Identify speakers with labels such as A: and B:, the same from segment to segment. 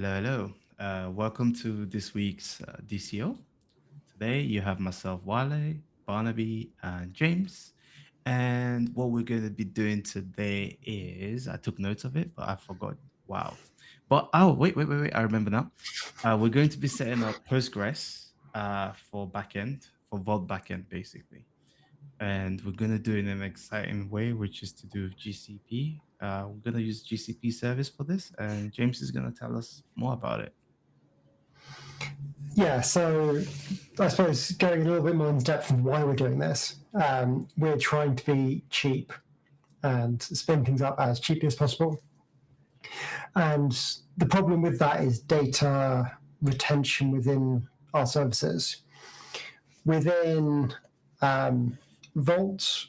A: Hello, hello. Welcome to this week's DCO. Today you have myself, Wale, Barnaby, and James. And what we're going to be doing today is, I took notes of it, but I forgot. Wow. But wait. I remember now. We're going to be setting up Postgres for backend, for Vault backend, basically. And we're going to do it in an exciting way, which is to do with GCP. We're going to use GCP service for this, and James is going to tell us more about it.
B: Yeah, so I suppose going a little bit more in depth of why we're doing this, we're trying to be cheap and spin things up as cheaply as possible. And the problem with that is data retention within our services. Within Vault,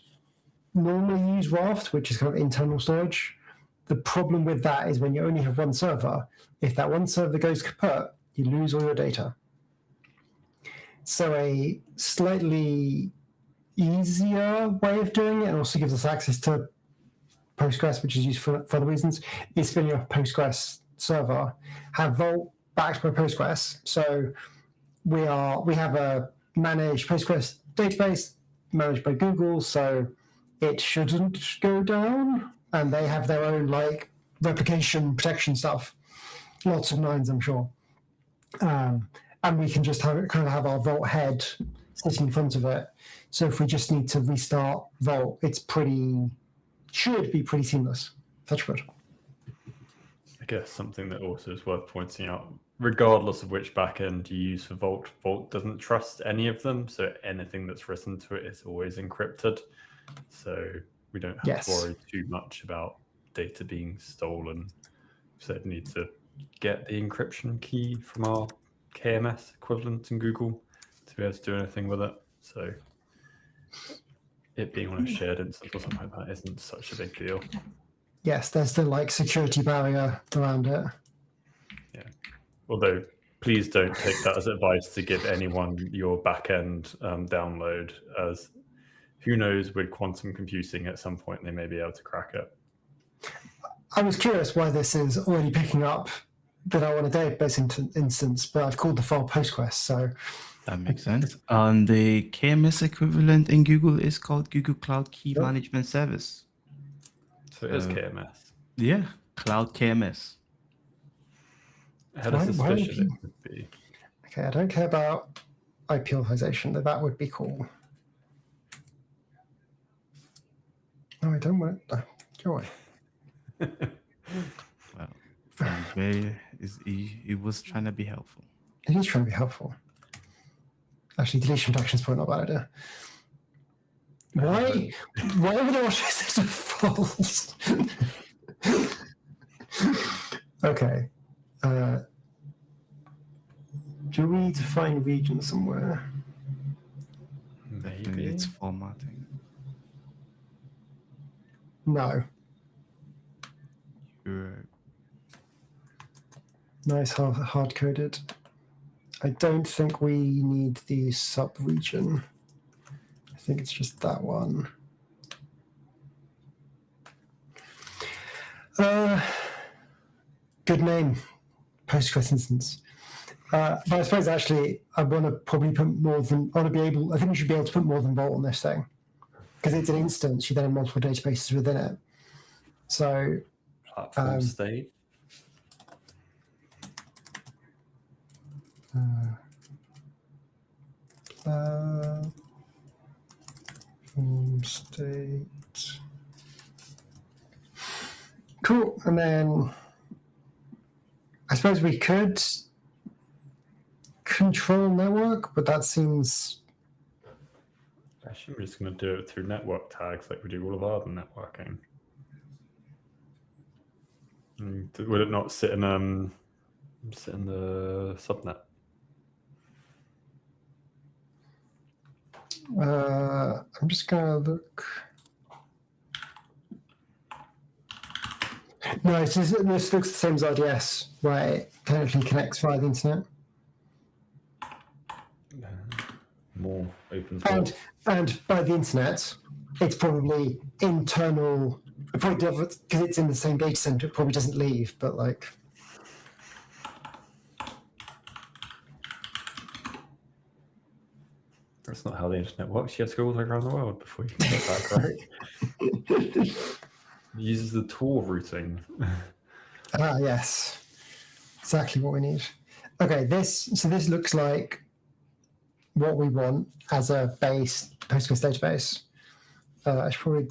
B: normally use Raft, which is kind of internal storage. The problem with that is when you only have one server, if that one server goes kaput, you lose all your data. So a slightly easier way of doing it, and also gives us access to Postgres, which is used for other reasons, is spinning up a Postgres server, have Vault backed by Postgres. So we have a managed Postgres database managed by Google, so it shouldn't go down. And they have their own like replication protection stuff, lots of nines, I'm sure. And we can just have our Vault head sitting in front of it. So if we just need to restart Vault, should be pretty seamless. Touch wood.
C: I guess something that also is worth pointing out, regardless of which backend you use for Vault, Vault doesn't trust any of them. So anything that's written to it is always encrypted. So we don't have to worry too much about data being stolen. So we need to get the encryption key from our KMS equivalent in Google to be able to do anything with it. So it being on a shared instance or something like that isn't such a big deal.
B: Yes, there's the like security barrier around it.
C: Yeah. Although please don't take that as advice to give anyone your backend download, as who knows, with quantum computing at some point they may be able to crack it.
B: I was curious why this is already picking up that I want a database instance, but I've called the file Postgres, so
A: that makes sense. And the KMS equivalent in Google is called Google Cloud Key Management Service.
C: So it is KMS.
A: Yeah, Cloud KMS.
C: I had a suspicion it would be.
B: Okay, I don't care about IP authorization, that would be cool. No, I don't want it. No, go away.
A: Well, he was trying to be helpful.
B: It is trying to be helpful. Actually, deletion protection is probably not a bad idea. Why would I watch this as false? Okay. Do we define region somewhere?
A: Maybe it's formatting.
B: No. Nice hard-coded. I don't think we need the sub-region. I think it's just that one. Good name, Postgres instance. But I suppose actually I want to probably put more than, I think we should be able to put more than Vault on this thing. Because it's an instance, you then have multiple databases within it. So
C: platform state.
B: Platform state. Cool. And then I suppose we could control network, but that seems.
C: Actually, we're just going to do it through network tags like we do all of our other networking. Would it not sit in the subnet?
B: I'm just gonna look. No, this looks the same as RDS, where it technically connects via the internet.
C: More open.
B: And by the internet, it's probably internal. Probably because it's in the same data center, it probably doesn't leave. But like,
C: That's not how the internet works. You have to go all the way around the world before you can get back, right? It uses the Tor routing.
B: Yes. Exactly what we need. Okay, this looks like what we want as a base Postgres database. I should probably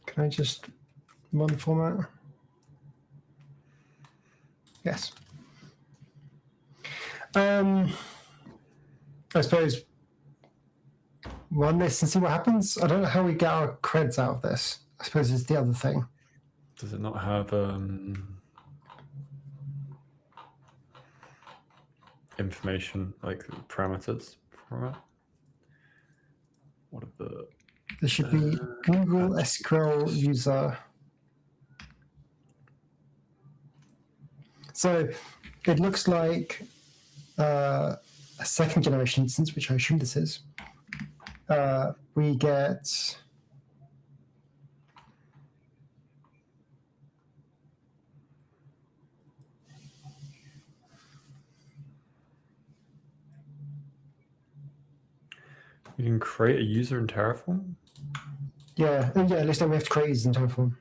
B: can I just one format? Yes. I suppose run this and see what happens. I don't know how we get our creds out of this. I suppose is the other thing.
C: Does it not have information like parameters for it? What are the?
B: There should be Google SQL user. So it looks like a second generation instance, which I assume this is. We get
C: You can create a user in Terraform?
B: yeah, it looks like we have to create users in Terraform.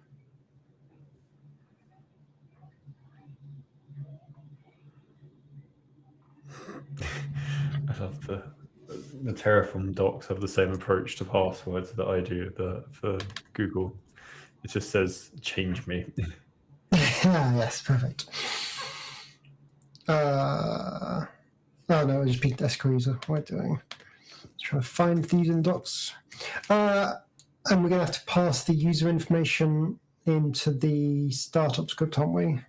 C: I love the Terraform docs have the same approach to passwords that I do for Google. It just says, change me.
B: Yes, perfect. Oh no, I just peeked SQL user. What am I doing? Let's try to find these in the docs. And we're going to have to pass the user information into the startup script, aren't we?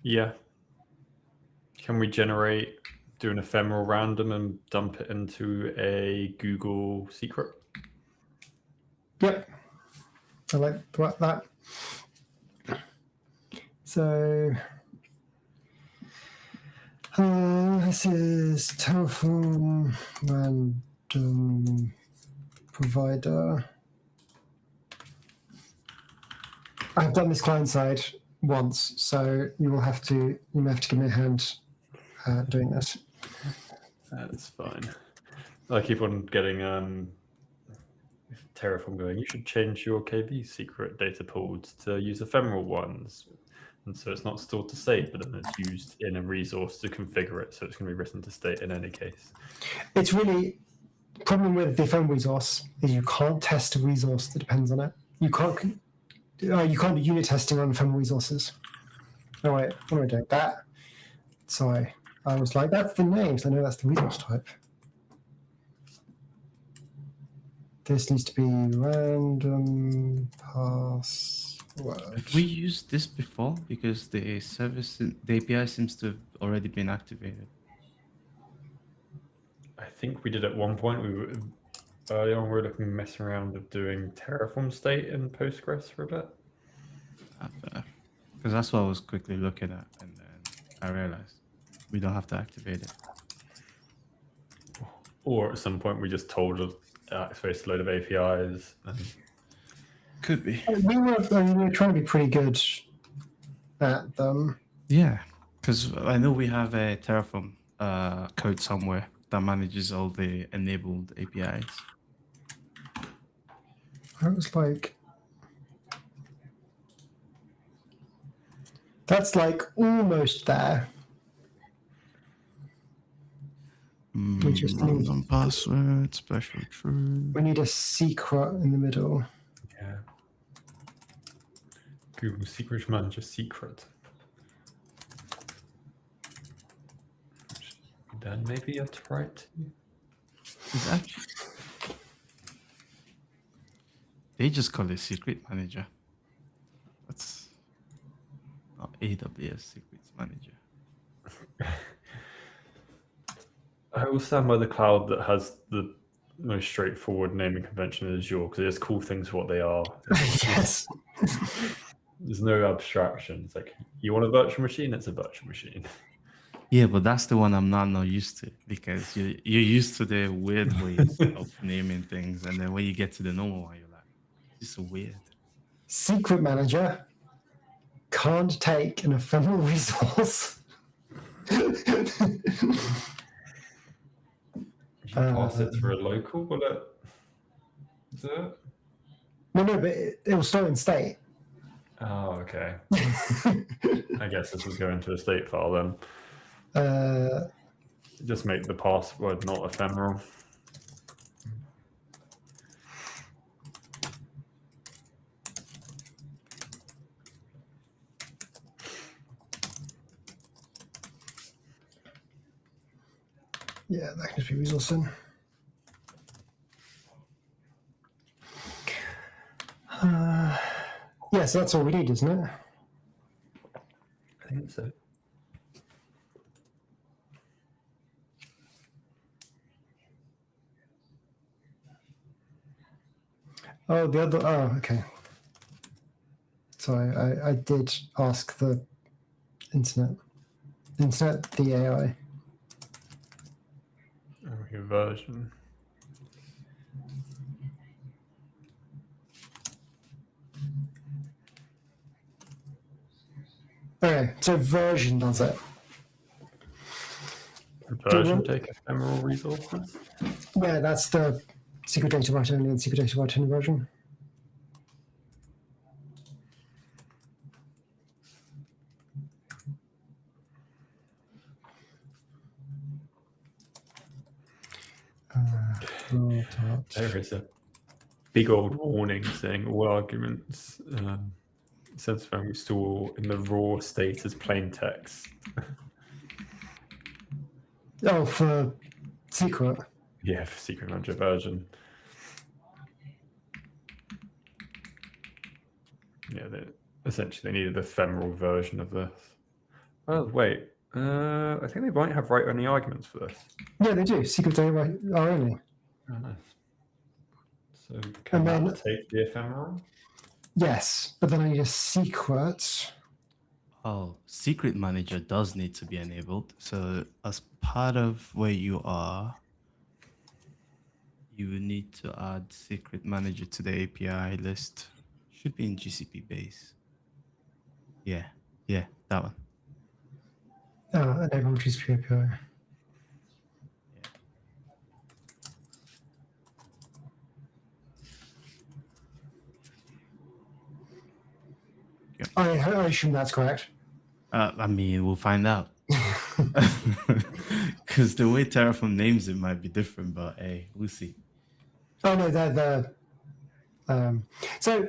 C: Yeah. Can we do an ephemeral random and dump it into a Google secret?
B: Yep. I like that. So this is Terraform random provider. I've done this client side once, so you may have to give me a hand doing this.
C: That's fine. I keep on getting Terraform going, you should change your KB secret data pools to use ephemeral ones. And so it's not stored to state, but then it's used in a resource to configure it. So it's going to be written to state in any case.
B: It's really, the problem with the ephemeral resource is you can't test a resource that depends on it. You can't do unit testing on ephemeral resources. Oh wait, what am I doing? That. Sorry. I was like, that's the name, so I know that's the resource type. This needs to be random password.
A: Have we used this before? Because the API seems to have already been activated.
C: I think we did at one point. Early on, we were looking messing around with doing Terraform state in Postgres for a bit.
A: Because that's what I was quickly looking at, and then I realized we don't have to activate it.
C: Or at some point, we just told it activate a load of APIs. And
A: Could be.
B: We were trying to be pretty good at them.
A: Yeah, because I know we have a Terraform code somewhere that manages all the enabled APIs.
B: I was like, that's like almost there. We just need
A: some password, special true.
B: We need a secret in the middle.
C: yeah, Google Secret Manager secret. Then maybe that's right.
A: It's actually, they just call it Secret Manager. That's not AWS Secrets Manager.
C: I will stand by the cloud that has the most straightforward naming convention in Azure because there's cool things for what they are.
B: Yes.
C: There's no abstraction. It's like, you want a virtual machine? It's a virtual machine.
A: Yeah, but that's the one I'm not used to because you're used to the weird ways of naming things, and then when you get to the normal one, you're like, this is weird.
B: Secret Manager. can't take an ephemeral resource.
C: If you pass it through a local, will it? Is it?
B: No, but it will store in state.
C: Oh, okay. I guess this would go into a state file then. Just make the password not ephemeral.
B: Yeah, that can just be resource in. Yeah, so that's all we need, isn't it?
C: I think so.
B: Oh, the other. Oh, okay. Sorry, I did ask the internet, the AI.
C: Oh, your version.
B: Okay, so version does it.
C: Version take ephemeral resources.
B: Yeah, that's the secret data write only and secret data write only version.
C: There is a big old warning saying all arguments sense when we store in the raw state as plain text.
B: Oh, for secret.
C: Yeah, for secret manager version. Yeah, essentially they needed the ephemeral version of this. Oh wait, I think they might have write only arguments for this.
B: Yeah, they do. Secret data write are only.
C: Oh, nice. So can
B: And
C: that take the ephemeral?
B: Yes, but then I need a secret.
A: Oh, secret manager does need to be enabled. So as part of where you are, you will need to add secret manager to the API list. Should be in GCP base. Yeah, that one.
B: Enable GCP API. I assume that's correct.
A: I mean, we'll find out. Because the way Terraform names it might be different, but hey, we'll see.
B: Oh no, they're so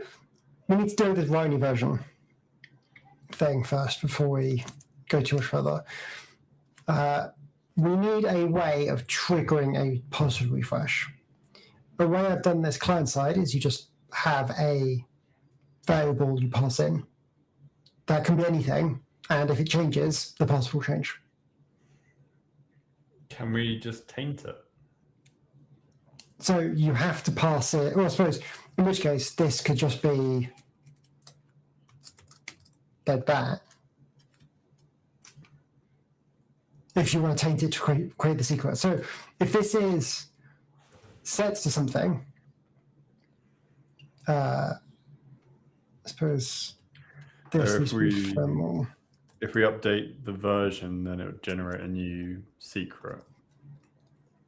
B: we need to do this write only version thing first before we go too much further. We need a way of triggering a password refresh. The way I've done this client side is you just have a variable you pass in. That can be anything, and if it changes, the password will change.
C: Can we just taint it?
B: So you have to pass it. Well, I suppose in which case this could just be dead bat. If you want to taint it to create the secret. So if this is sets to something, I suppose this
C: So
B: needs to be ephemeral.
C: if we update the version, then it would generate a new secret.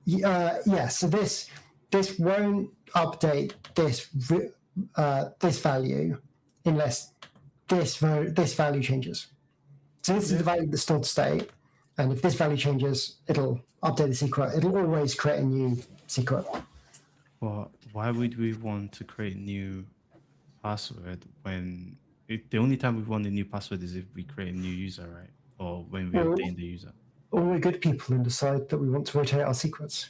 B: Yeah. So this won't update this this value unless this value changes. So this is the value that's stored state, and if this value changes, it'll update the secret. It'll always create a new secret.
A: Well, why would we want to create a new password when the only time we want a new password is if we create a new user, right? Or when we obtain the user.
B: Or we're good people and decide that we want to rotate our secrets.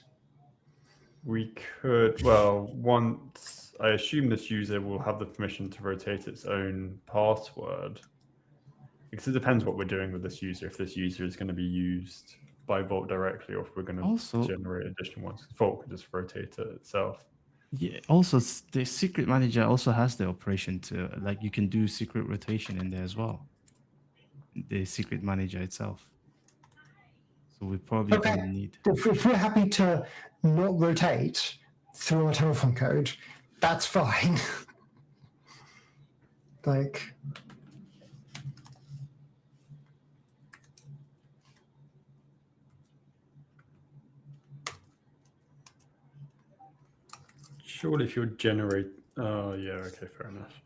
C: We could, well, once I assume this user will have the permission to rotate its own password, because it depends what we're doing with this user. If this user is going to be used by Vault directly, or if we're going to
A: Also
C: generate additional ones. Vault could just rotate it itself.
A: Yeah. Also, the secret manager also has the operation to, like, you can do secret rotation in there as well. The secret manager itself. So we probably don't need.
B: If we're happy to not rotate through our Terraform code, that's fine. Like,
C: Surely if you're generate, oh yeah, okay, fair enough.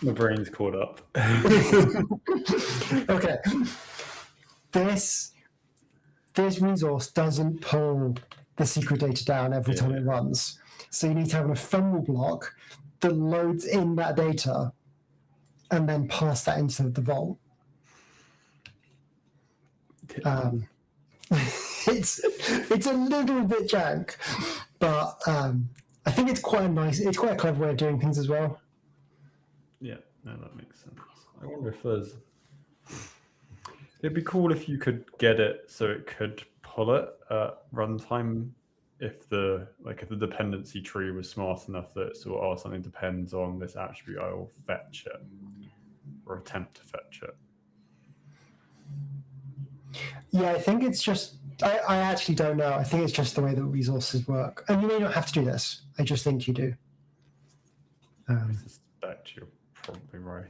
C: My brain's caught up.
B: Okay. This resource doesn't pull the secret data down every time it runs. So you need to have an ephemeral block that loads in that data and then pass that into the vault. It's a little bit jank, but I think it's quite a clever way of doing things as well.
C: Yeah, no, that makes sense. I wonder if there's. It'd be cool if you could get it so it could pull it at runtime. If the dependency tree was smart enough that it sort of something depends on this attribute, I will fetch it or attempt to fetch it.
B: Yeah, I think it's just. I actually don't know. I think it's just the way that resources work. And you may not have to do this. I just think you do.
C: I suspect you're probably right.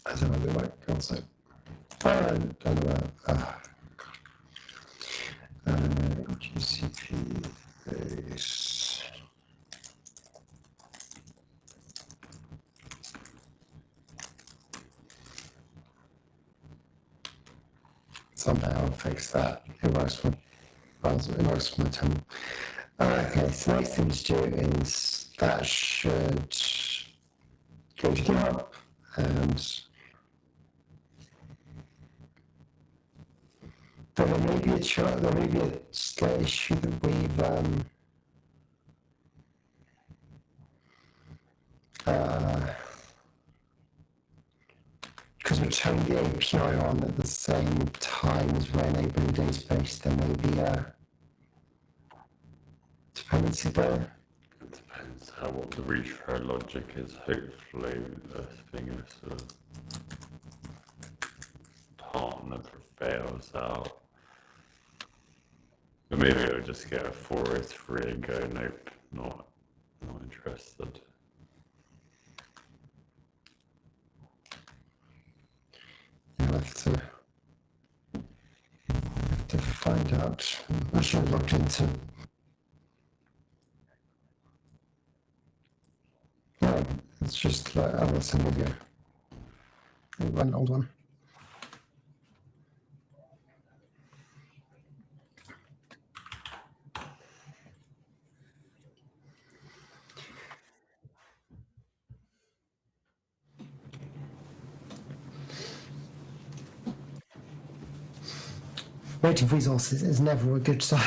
B: I don't know the right concept. I don't know. GCP base. Somehow I'll fix that. It works for my terminal. Okay, so the next thing to do is that should go to GitHub and there may be a slight issue that we've because we're turning the API on at the same time as we're enabling the database, there may be a dependency there.
C: It depends what the retry logic is. Hopefully the thing is sort of partner fails out. But maybe it'll just get a 403 and go, nope, not interested.
B: You'll have to find out. I should have looked into. No, it's just like, oh, that's a video. An old one. Waiting for resources is never a good sign.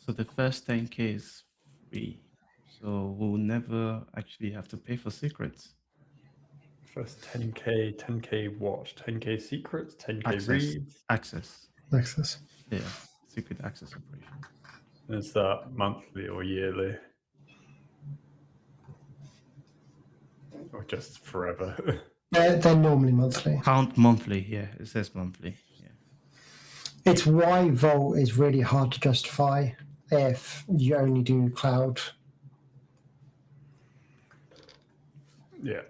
A: So the first 10K is free. So we'll never actually have to pay for secrets.
C: First 10K what? 10K secrets? 10K
A: Access.
C: reads?
A: Access. Yeah, secret access operation.
C: Is that monthly or yearly? Or just forever?
B: They're normally monthly.
A: Count monthly, yeah, it says monthly. Yeah.
B: It's why Vault is really hard to justify if you only do cloud.
C: Yeah.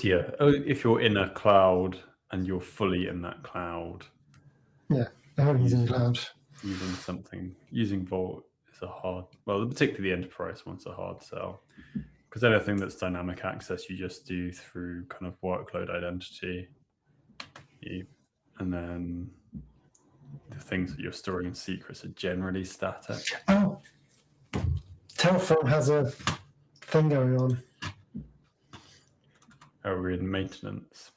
C: Yeah, if you're in a cloud and you're fully in that cloud.
B: Yeah, everything's in the cloud.
C: Using Vault is a hard, well, particularly the enterprise one's a hard sell. Because anything that's dynamic access, you just do through kind of workload identity. And then the things that you're storing in secrets are generally static.
B: Oh, Terraform has a thing going on.
C: Are we in maintenance?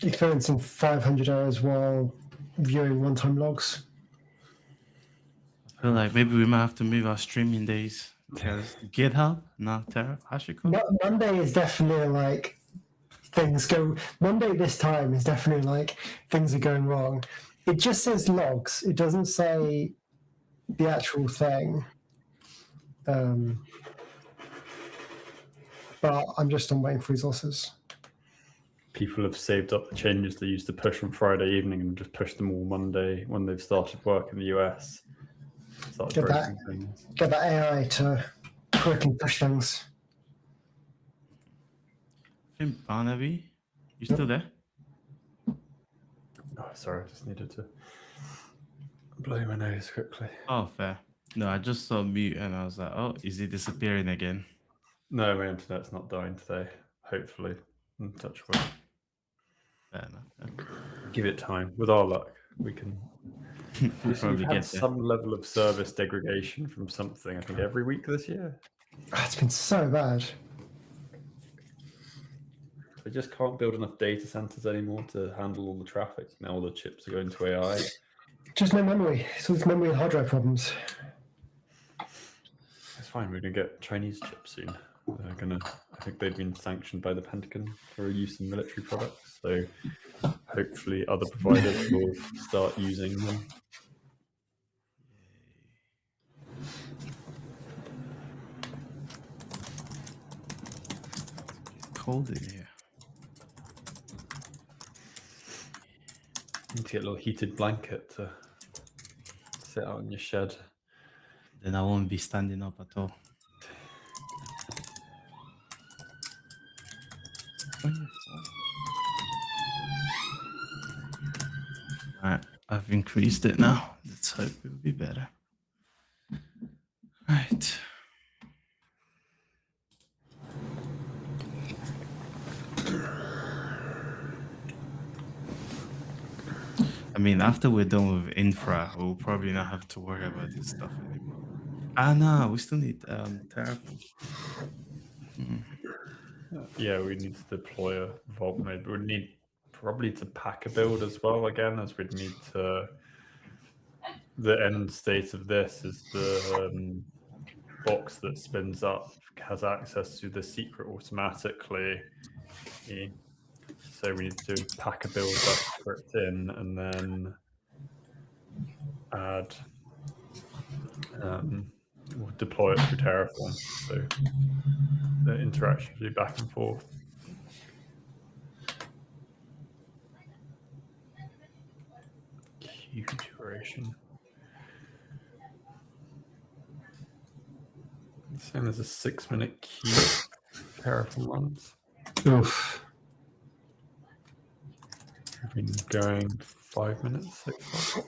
B: Experiencing 500 errors while viewing runtime logs.
A: I feel like maybe we might have to move our streaming days to GitHub, not HashiCorp.
B: Monday is definitely like things go. Monday this time is definitely like things are going wrong. It just says logs. It doesn't say the actual thing. But I'm just waiting for resources.
C: People have saved up the changes they used to push on Friday evening and just push them all Monday when they've started work in the US.
B: Get that AI to quickly push things.
A: Hey, Barnaby, you still there?
C: Oh, sorry, I just needed to blow my nose quickly.
A: Oh, fair. No, I just saw mute and I was like, oh, is he disappearing again?
C: No, my internet's not dying today. Hopefully, touch wood.
A: Fair enough.
C: Give it time. With our luck, we can.
A: We'll probably
C: We've
A: get
C: had
A: there.
C: some level of service degradation from something. I think every week this year.
B: It's been so bad.
C: They just can't build enough data centers anymore to handle all the traffic. Now all the chips are going to AI.
B: Just no memory. So it's memory and hard drive problems.
C: It's fine. We're gonna get Chinese chips soon. They're gonna. I think they've been sanctioned by the Pentagon for use in military products. So hopefully, other providers will start using them.
A: Cold in here.
C: Need to get a little heated blanket to sit out in your shed.
A: Then I won't be standing up at all. Alright, I've increased it now. Let's hope it will be better. Right. I mean, after we're done with infra, we'll probably not have to worry about this stuff anymore. No, we still need Terraform.
C: Yeah, we need to deploy a Vault node. We need probably to pack a build as well again, as we'd need to. The end state of this is the box that spins up has access to the secret automatically. So we need to pack a build that script in and then add, we'll deploy it through Terraform. So the interaction will be back and forth. Queue duration. Same as a 6-minute queue. Terraform runs.
B: Oof.
C: We've been going 5 minutes so far.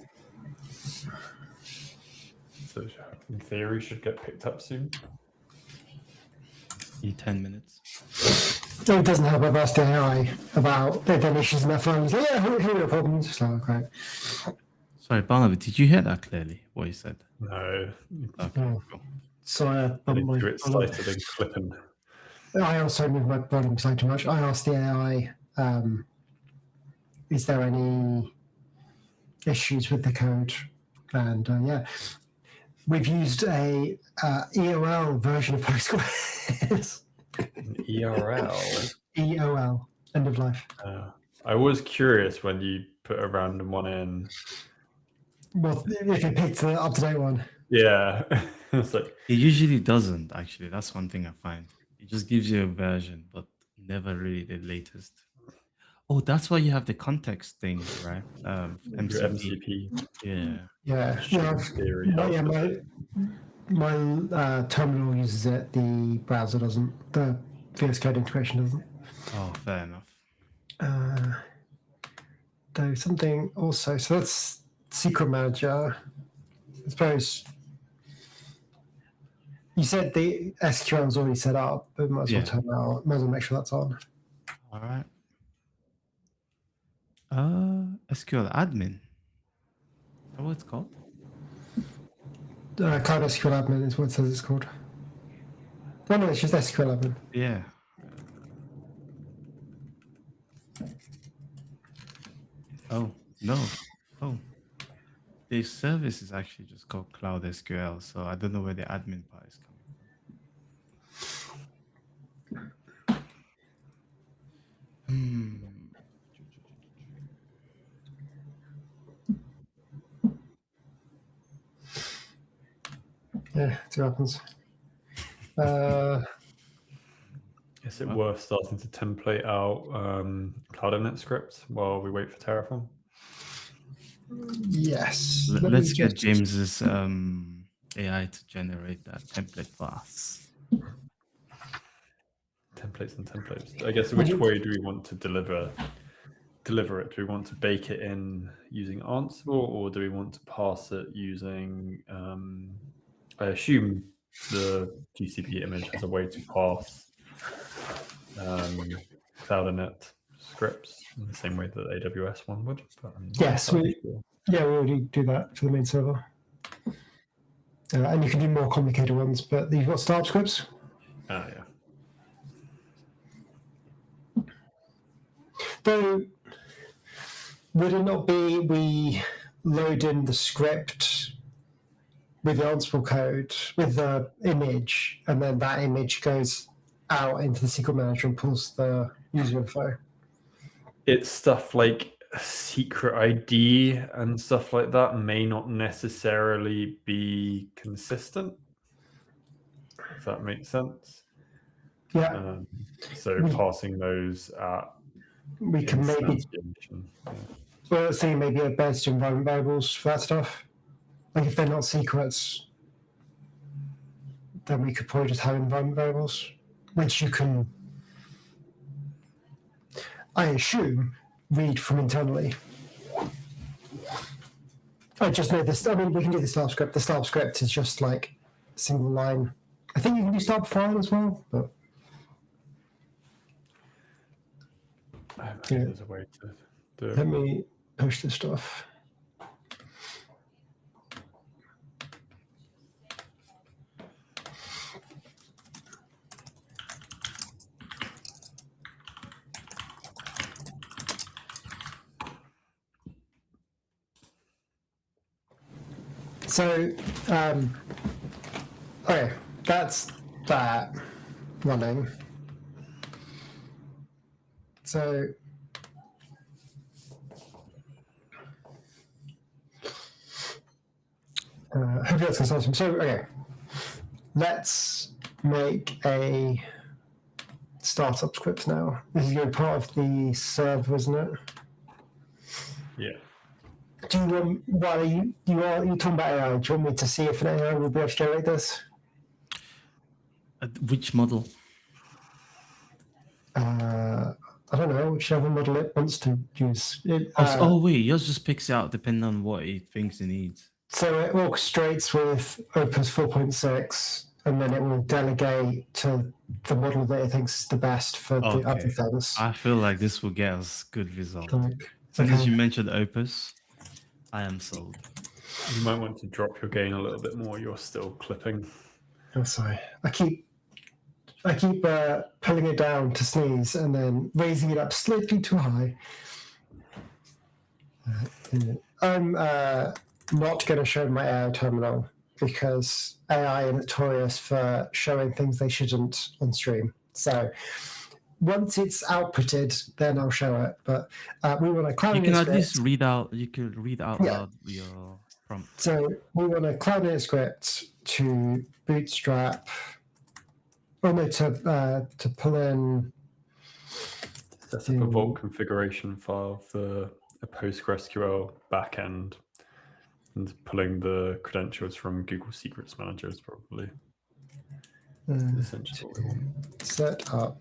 C: So in theory, should get picked up soon.
A: In 10 minutes.
B: So it doesn't help. I've asked the AI about they've had issues in their phones. Yeah, here are the problems. It's like, okay.
A: Sorry, Barnaby, did you hear that clearly, what you said?
C: No.
A: Okay,
B: Oh.
A: cool.
B: So
C: It's cited in clipping.
B: I also moved my volume slightly too much. I asked the AI, is there any issues with the code? And yeah, we've used a EOL version of Postgres.
C: ERL.
B: EOL, end of life.
C: I was curious when you put a random one in.
B: Well, if you picked the up-to-date one.
C: Yeah. It's like,
A: It usually doesn't, actually. That's one thing I find. It just gives you a version, but never really the latest. Oh, that's why you have the context thing, right? MCP. Yeah.
B: Yeah.
C: in theory,
B: Yeah, my terminal uses it. The browser doesn't. The VS Code integration doesn't.
A: Oh, fair enough.
B: Though something also. So that's Secret Manager. I suppose you said the SQL is already set up, but might as well turn out. Might as well make sure that's on.
A: All right. SQL admin. Is that what it's called?
B: Cloud SQL admin is what it says it's called. No, it's just SQL admin.
A: Yeah. Oh, no. Oh. The service is actually just called Cloud SQL, so I don't know where the admin part is coming from.
B: Yeah, see what happens.
C: Is it worth starting to template out Cloud Init scripts while we wait for Terraform?
B: Yes.
A: Let's get James's AI to generate that template for us.
C: Templates and templates. I guess which way do we want to deliver it? Do we want to bake it in using Ansible, or do we want to pass it using? I assume the GCP image has a way to pass Cloud Init scripts in the same way that AWS one would. But
B: yes, we already do that for the main server. And you can do more complicated ones, but you've got start scripts.
C: Ah, yeah.
B: Though, would it not be we load in the script with the Ansible code, with the image, and then that image goes out into the SQL manager and pulls the user info?
C: It's stuff like secret ID and stuff like that may not necessarily be consistent, if that makes sense.
B: Yeah.
C: So passing those at
B: we can maybe, well, let's say maybe a best environment variables for that stuff. Like if they're not secrets, then we could probably just have environment variables, which you can, I assume, read from internally. I just know this. I mean, we can do the start script. The start script is just like a single line. I think you can do start file as well, but
C: I think there's a way to do it.
B: Let me push this stuff. So, okay, that's that running. So, hopefully that's consistent. So, okay, let's make a startup script now. This is going to be part of the server, isn't it?
C: Yeah.
B: Do you want, while you're talking about AI, do you want me to see if an AI will be able to generate this?
A: Which model?
B: I don't know, whichever model it wants to use.
A: Wait, yours just picks out depending on what it thinks it needs.
B: So it orchestrates with Opus 4.6, and then it will delegate to the model that it thinks is the best for the other things.
A: I feel like this will get us good results.
B: Like,
A: As you mentioned Opus, I am sold.
C: You might want to drop your gain a little bit more. You're still clipping.
B: Oh, sorry. I keep pulling it down to sneeze and then raising it up slightly too high. I'm not going to show my AI terminal because AI are notorious for showing things they shouldn't on stream. So once it's outputted, then I'll show it. But we want to cloud.
A: You can at least read out. You could read out loud your prompt.
B: So we want a cloud init script to bootstrap. Oh no, to pull in.
C: Set up a Vault configuration file for a PostgreSQL backend, and pulling the credentials from Google Secrets Manager is probably essentially what we want.
B: Set up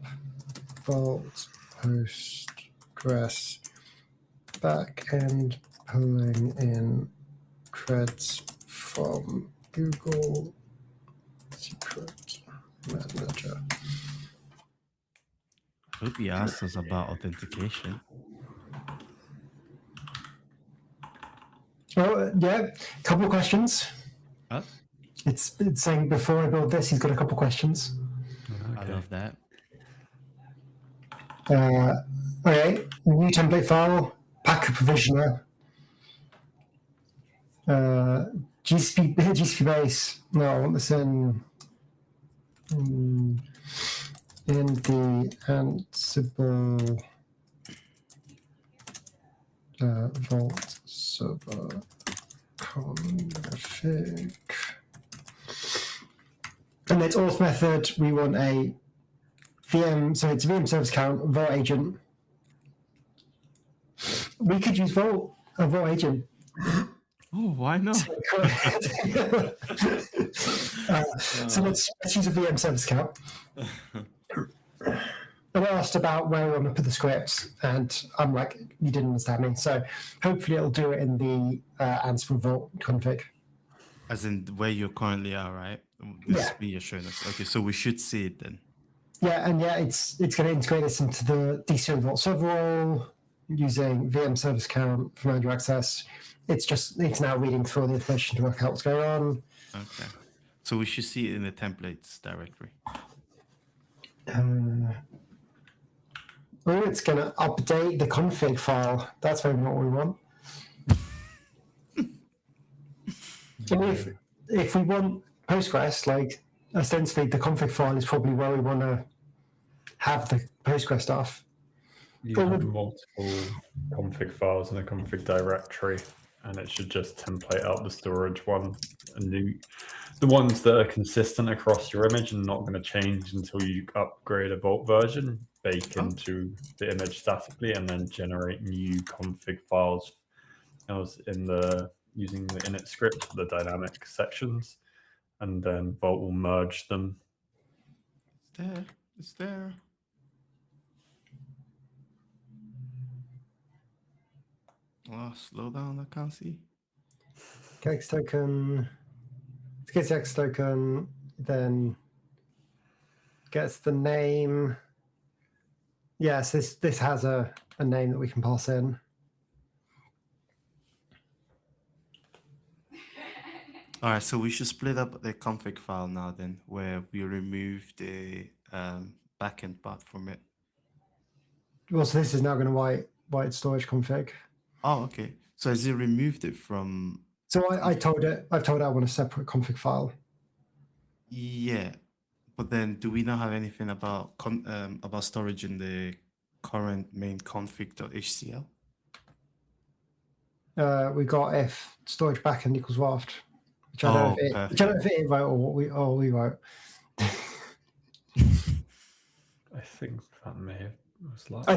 B: Vault Postgres backend, pulling in creds from Google Secret Manager.
A: I hope he asked us about authentication.
B: Oh, yeah, couple of questions.
A: Huh?
B: It's saying before I build this, he's got a couple of questions.
A: I love that.
B: Okay, new template file, packet provisioner, GCP base. No, I want this in the Ansible Vault server config. And its auth method, we want a VM, so it's VM service account, Vault agent. We could use Vault, a Vault agent.
A: Oh, why not?
B: So let's use a VM service account. And I asked about where we want to put the scripts, and I'm like, you didn't understand me. So hopefully it'll do it in the Ansible Vault config.
A: As in where you currently are, right? This
B: Yeah.
A: you're showing us. Okay, so we should see it then.
B: Yeah, and it's going to integrate this into the DCO Vault server role using VM service account for manual access. It's now reading through all the information to work out what's going on.
A: Okay. So we should see it in the templates directory.
B: It's going to update the config file. That's maybe what we want. And if we want Postgres, like ostensibly the config file is probably where we want to have the Postgres stuff.
C: You have multiple config files in a config directory, and it should just template out the storage one. And the ones that are consistent across your image and not going to change until you upgrade a Vault version, bake into the image statically, and then generate new config files using the init script for the dynamic sections, and then Vault will merge them.
A: It's there. Oh, slow down, I can't see.
B: X token, it gets the X token, then gets the name. Yes, this has a name that we can pass in.
A: All right, so we should split up the config file now then, where we remove the backend part from it.
B: Well, so this is now going to write storage config.
A: Oh, okay. So has it removed it from?
B: So I've told it I want a separate config file.
A: Yeah, but then do we not have anything about storage in the current main config.hcl?
B: We got if storage backend equals raft, which I don't know if it wrote or what we wrote.
C: I think that may have was like.
B: I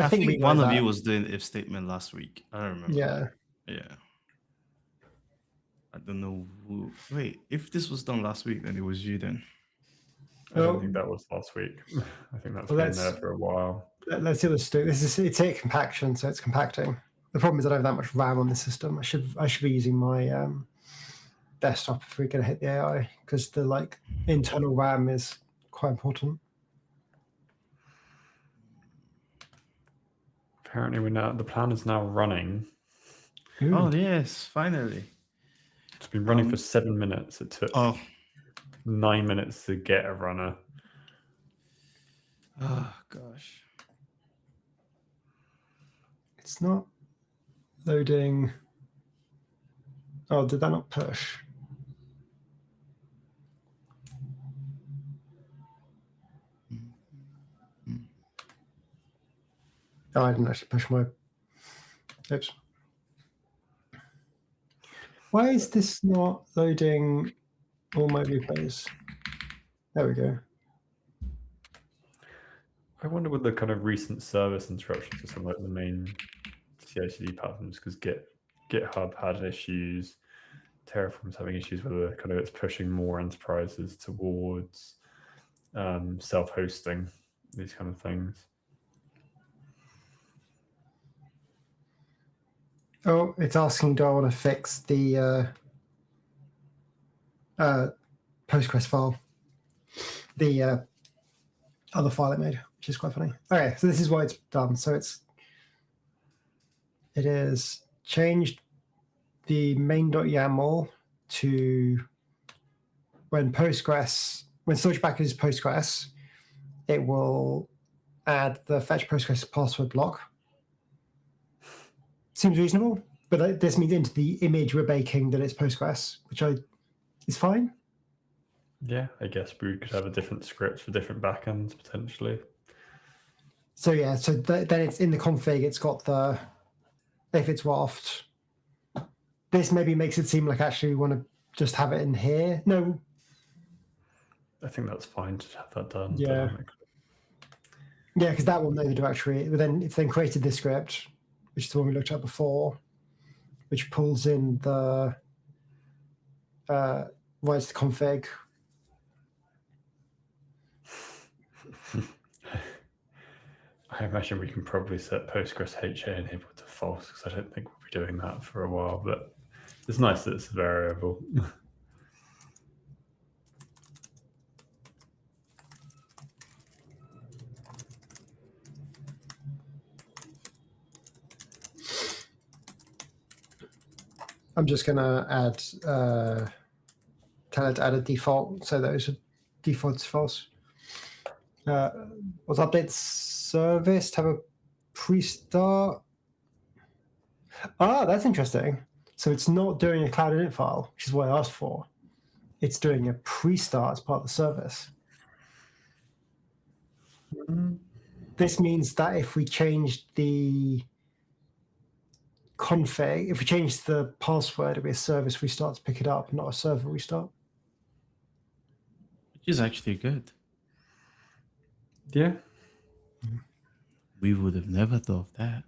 B: think
A: one of you was doing the if statement last week. I don't remember.
B: Yeah.
A: I don't know who. Wait, if this was done last week, then it was you then.
C: I don't think that was last week. I think that's been there for a while.
B: Let's see what this do. It's a compaction, so it's compacting. The problem is I don't have that much RAM on the system. I should be using my desktop if we're going to hit the AI, because the internal RAM is quite important.
C: Apparently, the plan is now running.
B: Ooh.
A: Oh yes, finally.
C: It's been running for 7 minutes. It took 9 minutes to get a runner.
A: Oh gosh.
B: It's not loading. Oh, did that not push? Oh, I didn't actually push my. Oops. Why is this not loading all my replays? There we go.
C: I wonder what the kind of recent service interruptions are some of the main CI/CD patterns, because GitHub had issues, Terraform's having issues whether kind of it's pushing more enterprises towards self-hosting, these kind of things.
B: Oh, it's asking, do I want to fix the Postgres file, the other file it made, which is quite funny. Okay, so this is what it's done. So it has changed the main.yaml to when storage package is Postgres, it will add the fetch Postgres password block. Seems reasonable, but this means into the image we're baking that it's Postgres, which is fine.
C: Yeah, I guess we could have a different script for different backends potentially.
B: So yeah, then it's in the config. It's got if it's raft. This maybe makes it seem like actually we want to just have it in here. No,
C: I think that's fine to have that done
B: Yeah.
C: dynamically.
B: Yeah, because that will know the directory. But then it's then created this script, which is the one we looked at before, which pulls in the writes the config.
C: I imagine we can probably set Postgres HA enabled to false because I don't think we'll be doing that for a while, but it's nice that it's a variable.
B: I'm just going to add, tell it to add a default so those defaults false. Was update service to have a pre-start? Ah, that's interesting. So it's not doing a cloud init file, which is what I asked for. It's doing a pre-start as part of the service. This means that if we changed the config, if we change the password, it'll be a service restart to pick it up, not a server restart.
A: Which is actually good.
C: Yeah.
A: We would have never thought of that.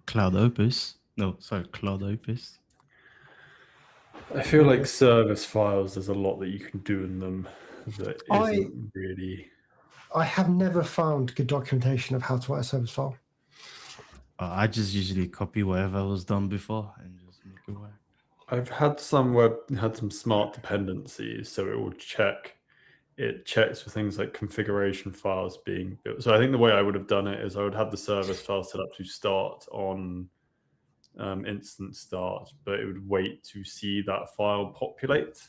A: Cloud Opus. No, sorry, Cloud Opus.
C: I feel like service files, there's a lot that you can do in them that isn't really.
B: I have never found good documentation of how to write a service file.
A: I just usually copy whatever was done before and just make it work.
C: I've had some where it had some smart dependencies, so it will check. It checks for things like configuration files being built. So I think the way I would have done it is I would have the service file set up to start on instant start, but it would wait to see that file populate.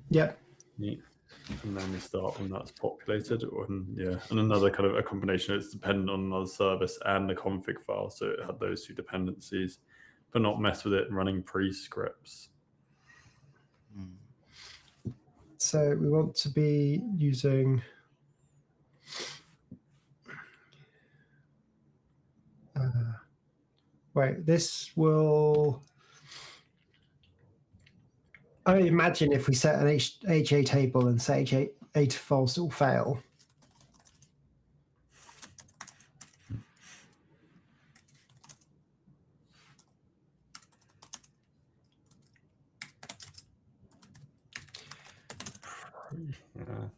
B: Yep.
C: And then we start when that's populated. And another kind of a combination. It's dependent on another service and the config file. So it had those two dependencies, but not mess with it running pre-scripts.
B: So we want to be using wait, this will. I imagine if we set an HA table and set HA to false, it will fail.
C: Yeah.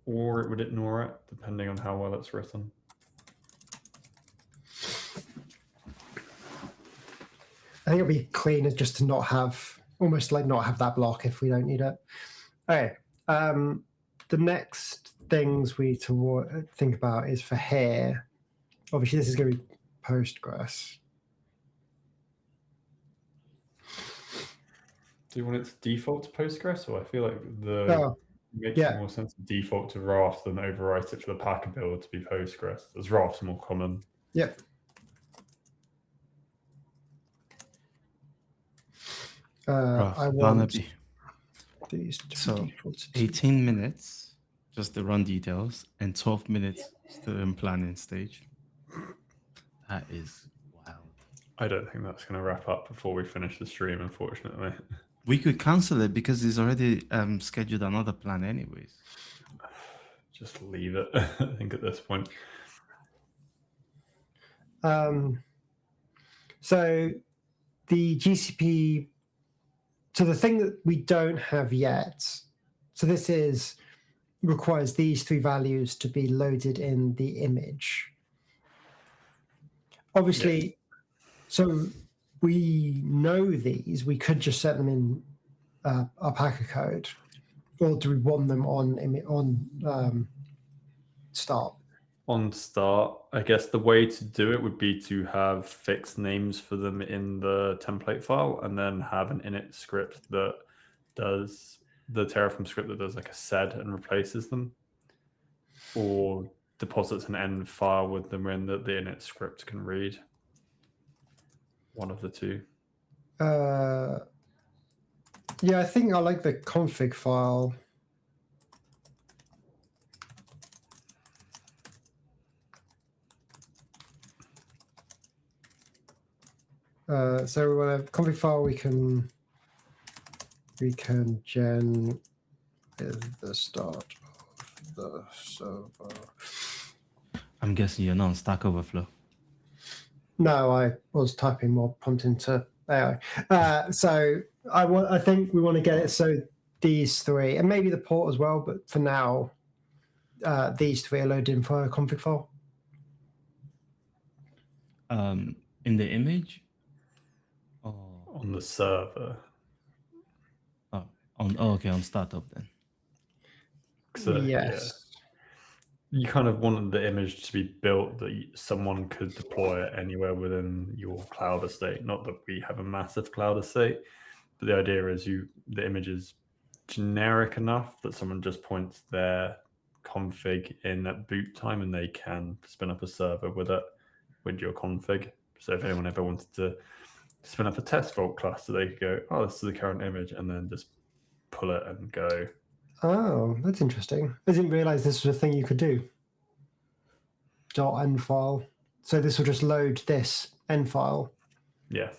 C: Or it would ignore it, depending on how well it's written.
B: I think it'll be cleaner just to not have, almost like not have that block if we don't need it. Okay. The next things we need to think about is for here. Obviously, this is going to be Postgres.
C: Do you want it to default to Postgres, or I feel like it makes more sense to default to Raft than overwrite it for the Packer build to be Postgres, as Raft's more common.
B: Yep. I want these to default to
A: 18 minutes just the run details and 12 minutes still in planning stage. That is wild.
C: I don't think that's going to wrap up before we finish the stream, unfortunately.
A: We could cancel it because it's already scheduled another plan anyways.
C: Just leave it, I think, at this point.
B: So the GCP, so the thing that we don't have yet, so this requires these three values to be loaded in the image. Obviously, so we know these, we could just set them in our Packer code, or do we want them on start?
C: On start, I guess the way to do it would be to have fixed names for them in the template file, and then have an init script that does the Terraform script that does like a sed and replaces them, or deposits an end file with them in that the init script can read. One of the two.
B: Yeah, I think I like the config file. So we want a config file. We can gen with the start of the server.
A: I'm guessing you're not on Stack Overflow.
B: No, I was typing more prompt into AI. So I think we want to get it so these three, and maybe the port as well, but for now, these three are loaded in for a config file.
A: In the image? Oh,
C: On the server.
A: okay, on startup then.
C: So,
B: Yes.
C: yeah, you kind of wanted the image to be built that someone could deploy it anywhere within your cloud estate. Not that we have a massive cloud estate, but the idea is the image is generic enough that someone just points their config in at boot time and they can spin up a server with it with your config. So if anyone ever wanted to spin up a test Vault cluster, they could go, oh, this is the current image, and then just pull it and go.
B: Oh, that's interesting. I didn't realize this was a thing you could do. .env file. So this will just load this env file.
C: Yeah.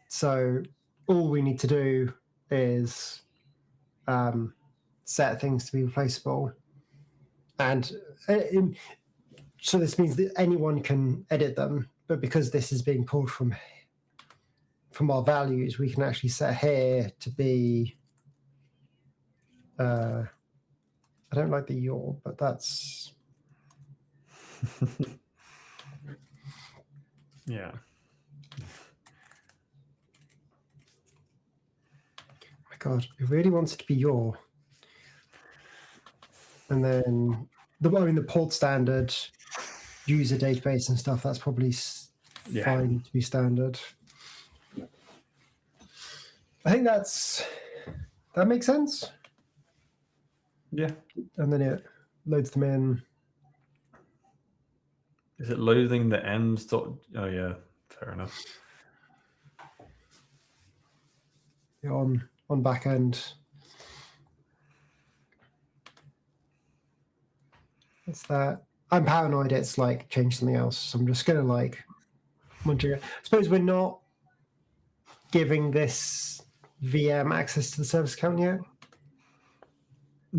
B: So all we need to do is set things to be replaceable. And so this means that anyone can edit them, but because this is being pulled from our values, we can actually set here to be I don't like the your, but that's
C: Yeah.
B: my God, it really wants it to be your. And then the port standard, user database and stuff, that's probably fine to be standard. I think that makes sense.
C: Yeah.
B: And then it loads them in.
C: Is it loading the ends? Oh, yeah. Fair enough.
B: On backend. What's that? I'm paranoid it's like change something else. So I'm just gonna I suppose we're not giving this VM access to the service account yet.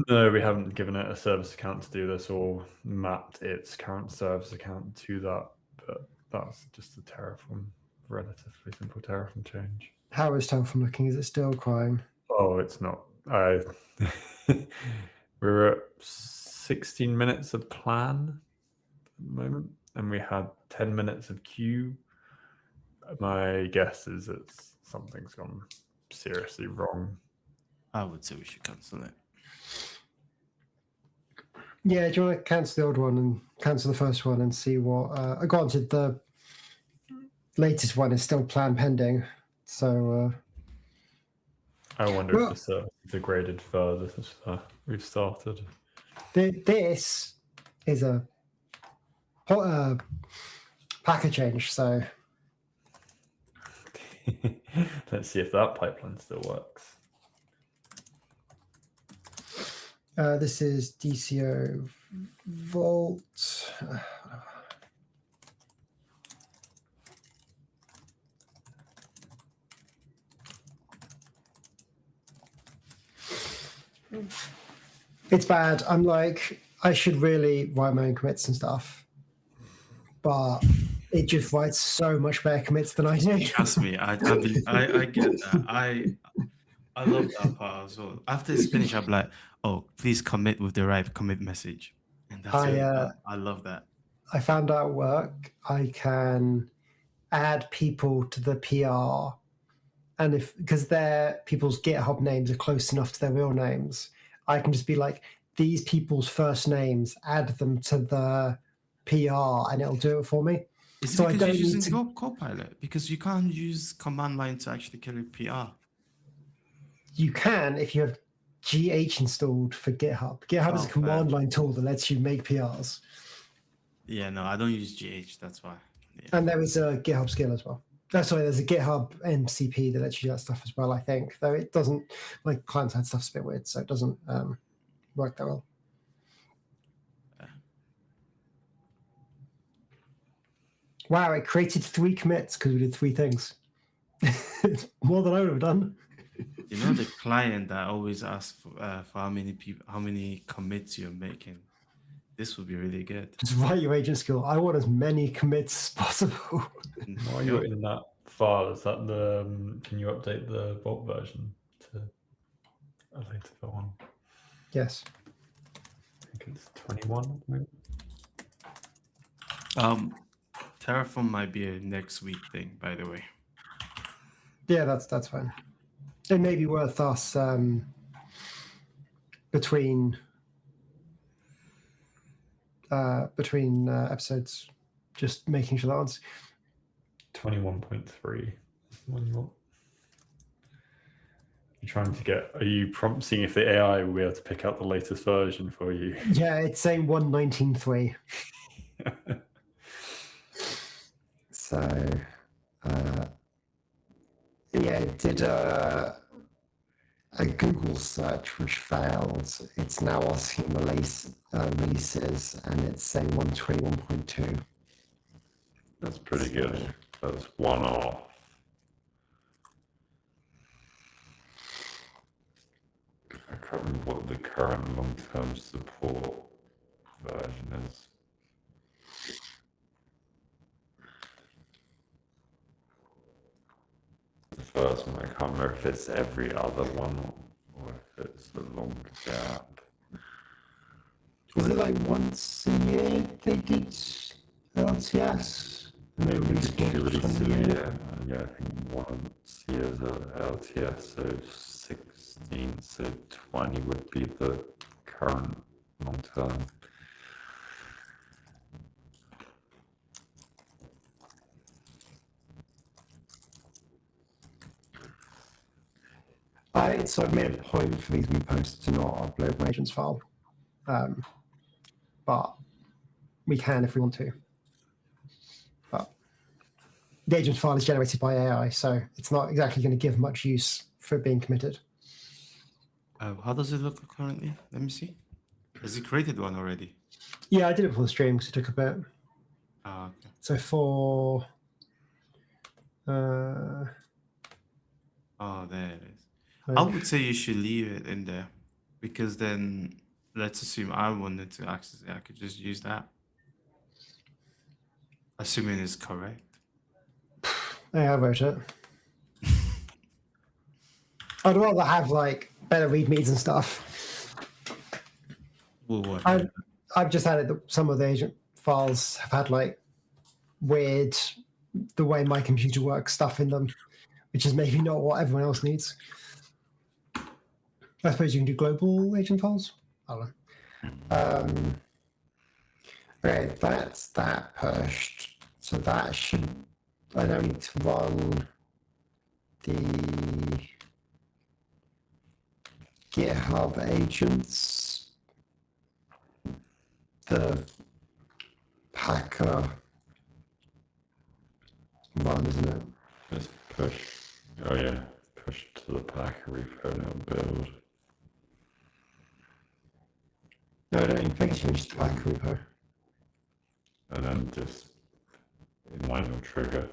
C: No, we haven't given it a service account to do this or mapped its current service account to that, but that's just a relatively simple Terraform change.
B: How is Terraform looking? Is it still crying?
C: Oh, it's not. We're at 16 minutes of plan at the moment, and we had 10 minutes of queue. My guess is something's gone seriously wrong.
A: I would say we should cancel it.
B: Yeah, do you want to cancel the old one and cancel the first one and see what? Granted, the latest one is still plan pending, so.
C: I wonder if the service is degraded further since we've started.
B: This is a packer change, so.
C: Let's see if that pipeline still works.
B: This is DCO Vault. It's bad. I'm like, I should really write my own commits and stuff, but it just writes so much better commits than I do.
A: Trust me, I get that. I love that part as well. After it's finished, I'm like, oh, please commit with the right commit message. And that's I love that.
B: I found out at work I can add people to the PR, and because their people's GitHub names are close enough to their real names, I can just be like, these people's first names, add them to the PR, and it'll do it for me.
A: Is it because you're using Copilot? Because you can't use command line to actually kill a PR.
B: You can if you have GH installed for GitHub. GitHub is a command line tool that lets you make PRs.
A: Yeah, no, I don't use GH. That's why. Yeah.
B: And there is a GitHub skill as well. Oh, sorry, there's a GitHub MCP that lets you do that stuff as well, I think. Though it doesn't, like client-side stuff's a bit weird, so it doesn't work that well. Wow, it created 3 commits because we did 3 things. It's more than I would have done.
A: You know the client that always asks for how many commits you're making. This would be really good.
B: Just write your agent skill. I want as many commits as possible.
C: While you're in that file, is that the? Can you update the Vault version to a later one?
B: Yes.
C: I think it's 21. Maybe.
A: Terraform might be a next week thing, by the way.
B: Yeah, that's fine. It may be worth us between episodes, just making sure that one's
C: 21.3. One you want. You're trying to get. Are you seeing if the AI will be able to pick out the latest version for you?
B: Yeah, it's saying 119.3. So, yeah, it did a Google search which failed. It's now asking releases, and it's saying 121.2.
D: That's pretty good. That's one off. I can't remember what the current long-term support version is. The first one, I can't remember if it's every other one or if it's a long gap.
B: Was it like once a year they did LTS? And they released
D: Security,
B: once a
D: yeah,
B: year?
D: yeah, I think once a year is LTS, so 16, so 20 would be the current long term.
B: So I've made a point for these reposts to not upload my agent's file, but we can if we want to. But the agent's file is generated by AI, so it's not exactly going to give much use for being committed.
A: How does it look currently? Let me see. Has he created one already?
B: Yeah, I did it for the stream because it took a bit.
A: Okay.
B: So for
A: Oh, there it is. I would say you should leave it in there because then let's assume I wanted to access it. I could just use that. Assuming it's correct.
B: yeah, I wrote it. I'd rather have like better readmes and stuff.
A: Well, what?
B: I've just added that some of the agent files have had like weird, the way my computer works stuff in them, which is maybe not what everyone else needs. I suppose you can do global agent files. I don't know. Right, that's that pushed. So that should, I don't need to run the GitHub agents, the Packer run, isn't it?
D: Just push, oh yeah, push to the Packer repo now build.
B: No, I don't even think it's just the Packer repo.
D: And then just inline will trigger.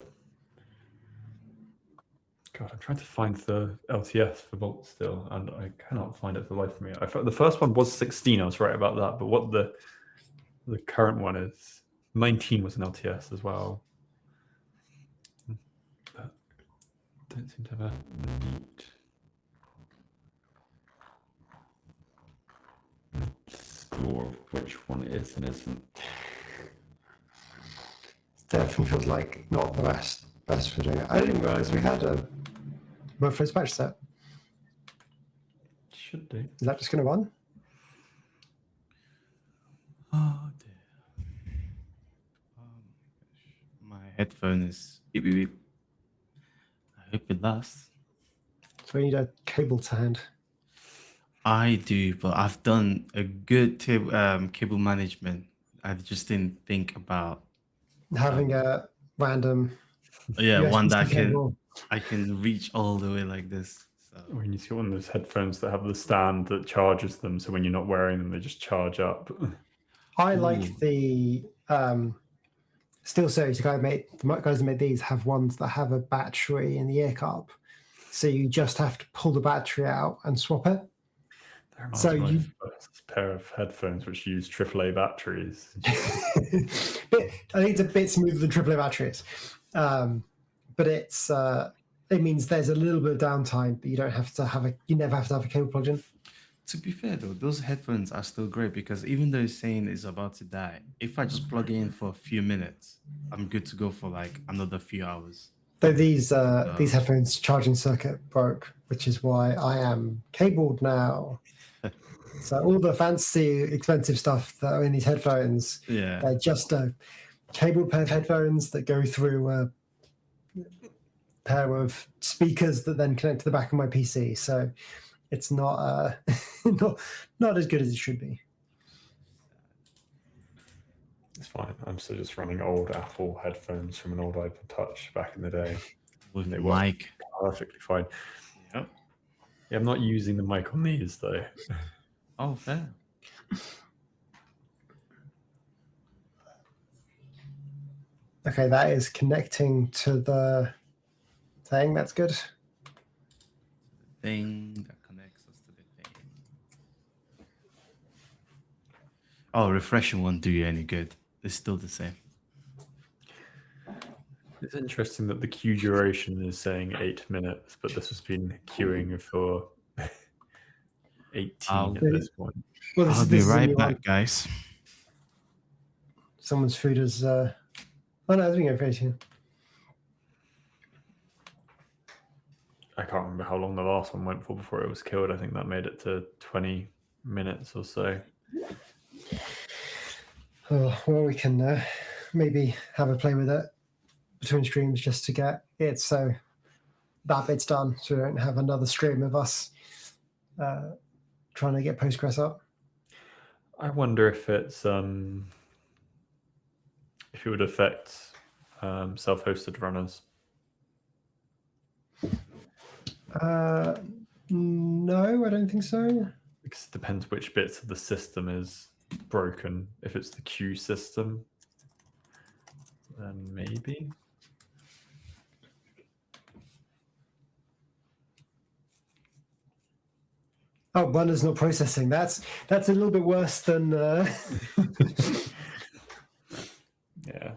C: God, I'm trying to find the LTS for Vault still, and I cannot find it for the life of me. The first one was 16, I was right about that, but what the current one is, 19 was an LTS as well. But don't seem to have a
D: Neat. Score of which one is and isn't.
B: Definitely feels like not the best for doing it. I didn't realize we had a workflow patch set.
C: should do.
B: Is that just going to run?
A: Oh dear. My headphone is beep beep beep. I hope it lasts.
B: So we need a cable to hand.
A: I do, but I've done a good cable management. I just didn't think about
B: Having a random
A: one that
B: USB cable.
A: I can reach all the way like this. So
C: We need to get one of those headphones that have the stand that charges them, so when you're not wearing them, they just charge up.
B: I like the Steel Series. The guys that made these have ones that have a battery in the ear cup, So you just have to pull the battery out and swap it.
C: That reminds
B: So
C: me of
B: you-
C: my first pair of headphones which use AAA batteries.
B: I think it's a bit smoother than AAA batteries, but it means there's a little bit of downtime, but you never have to have a cable plugged in.
A: To be fair though, those headphones are still great because even though it's saying it's about to die, if I just plug it in for a few minutes, I'm good to go for like another few hours.
B: Though these headphones charging circuit broke, which is why I am cabled now. So all the fancy, expensive stuff that are in these headphones,
A: Yeah.
B: they're just a cabled pair of headphones that go through a pair of speakers that then connect to the back of my PC. So it's not not as good as it should be.
C: It's fine. I'm still just running old Apple headphones from an old iPod Touch back in the day.
A: With
C: They
A: the
C: work.
A: mic.
C: Perfectly fine.
A: Yep.
C: Yeah, I'm not using the mic on these though.
A: Oh, fair.
B: Okay, that is connecting to the thing. That's good.
A: Thing that connects us to the thing. Oh, refreshing won't do you any good. It's still the same.
C: It's interesting that the queue duration is saying 8 minutes, but this has been queuing for 18 at this point.
B: Well,
A: I'll
B: this
A: be
B: is a
A: right
B: new one.
A: back, guys.
B: Someone's food is. Oh no, it's been going for 18.
C: I can't remember how long the last one went for before it was killed. I think that made it to 20 minutes or so.
B: Oh, well, we can maybe have a play with it between streams just to get it so that bit's done, so we don't have another stream of us trying to get Postgres up.
C: I wonder if it's if it would affect self-hosted runners.
B: No, I don't think so.
C: Because it depends which bits of the system is broken. If it's the queue system, then maybe.
B: Oh, runner's not processing. That's a little bit worse than.
C: Yeah.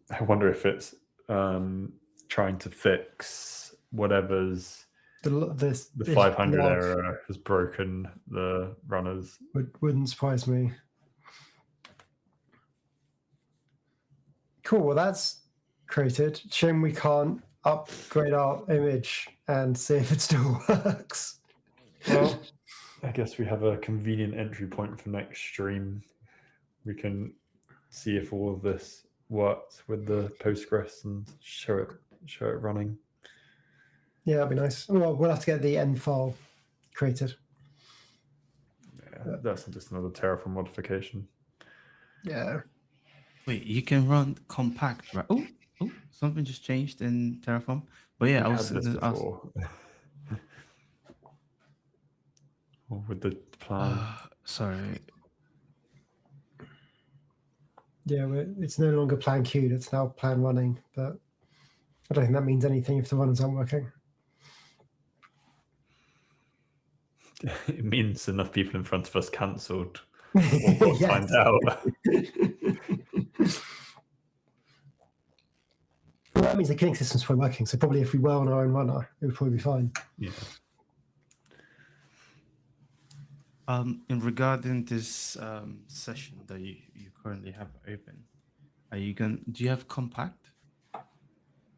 C: I wonder if it's trying to fix whatever's the 500
B: log.
C: error has broken the runners.
B: Wouldn't surprise me. Cool. Well, that's created. Shame we can't upgrade our image and see if it still works.
C: Well, I guess we have a convenient entry point for next stream. We can see if all of this works with the Postgres and show it running.
B: Yeah, that'd be nice. Well, we'll have to get the end file created.
C: Yeah, that's just another Terraform modification.
B: Yeah.
A: Wait, you can run compact, right? Oh, something just changed in Terraform. But yeah,
C: We
A: I
C: had
A: was.
C: this before. Or with the plan.
A: Sorry.
B: Yeah, it's no longer plan queued. It's now plan running. But I don't think that means anything if the runners aren't working.
C: It means enough people in front of us cancelled. We'll
B: Yes.
C: find out.
B: Well, that means the queuing system's probably working. So probably if we were on our own runner, it would probably be fine.
C: Yeah.
A: In regarding this session that you currently have open, do you have compact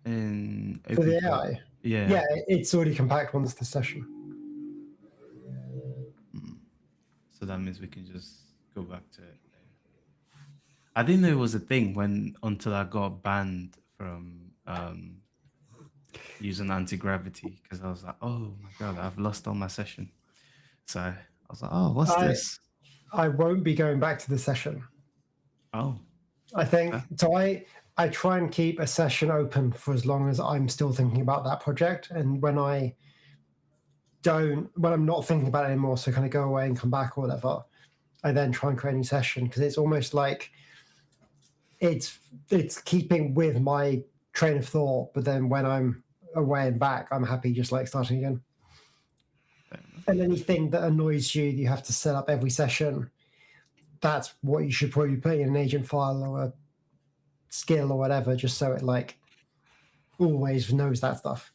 A: in
B: For the
A: open
B: AI,
A: Yeah.
B: yeah, it's already compact once the session.
A: So that means we can just go back to it. I didn't know it was a thing until I got banned from using anti-gravity because I was like, oh my god, I've lost all my session. So I was like, oh, what's this?
B: I won't be going back to the session.
A: Oh,
B: I think so. I try and keep a session open for as long as I'm still thinking about that project, and when I'm not thinking about it anymore, so kind of go away and come back or whatever, I then try and create a new session because it's almost like it's keeping with my train of thought, but then when I'm away and back, I'm happy just like starting again. And anything that annoys you, you have to set up every session. That's what you should probably put in an agent file or a skill or whatever, just so it like always knows that stuff.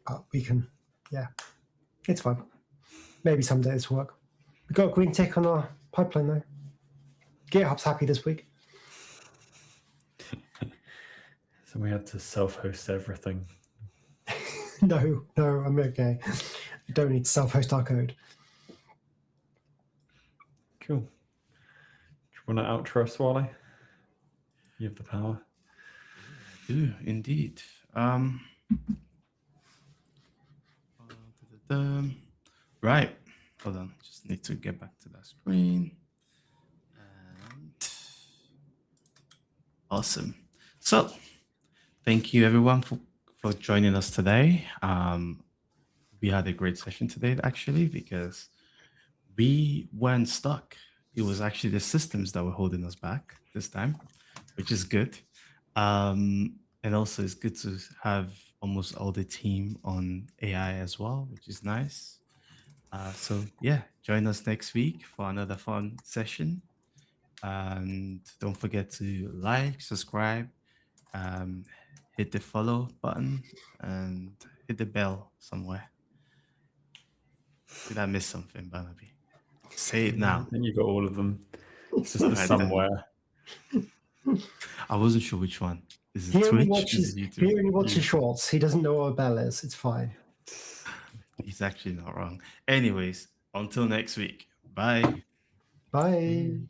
B: But we can, yeah, it's fine. Maybe someday this will work. We got a green tick on our pipeline though. GitHub's happy this week.
C: So we had to self-host everything.
B: No, I'm okay. We don't need to self-host our code.
C: Cool. Do you want to outro us, Wally? You have the power.
A: Do indeed. Right. Hold on. Just need to get back to that screen. And awesome. So thank you everyone for joining us today. We had a great session today, actually, because we weren't stuck. It was actually the systems that were holding us back this time, which is good. And also it's good to have almost all the team on AI as well, which is nice. So yeah, join us next week for another fun session. And don't forget to like, subscribe, hit the follow button, and hit the bell somewhere. Did I miss something, Barnaby? Say it now.
C: I think you got all of them. It's just the somewhere.
A: I wasn't sure which one. Is
B: He
A: it
B: only
A: Twitch? Is
B: watches,
A: it
B: he
A: YouTube?
B: only watches shorts. He doesn't know what a bell is. It's fine.
A: He's actually not wrong. Anyways, until next week. Bye.
B: Bye.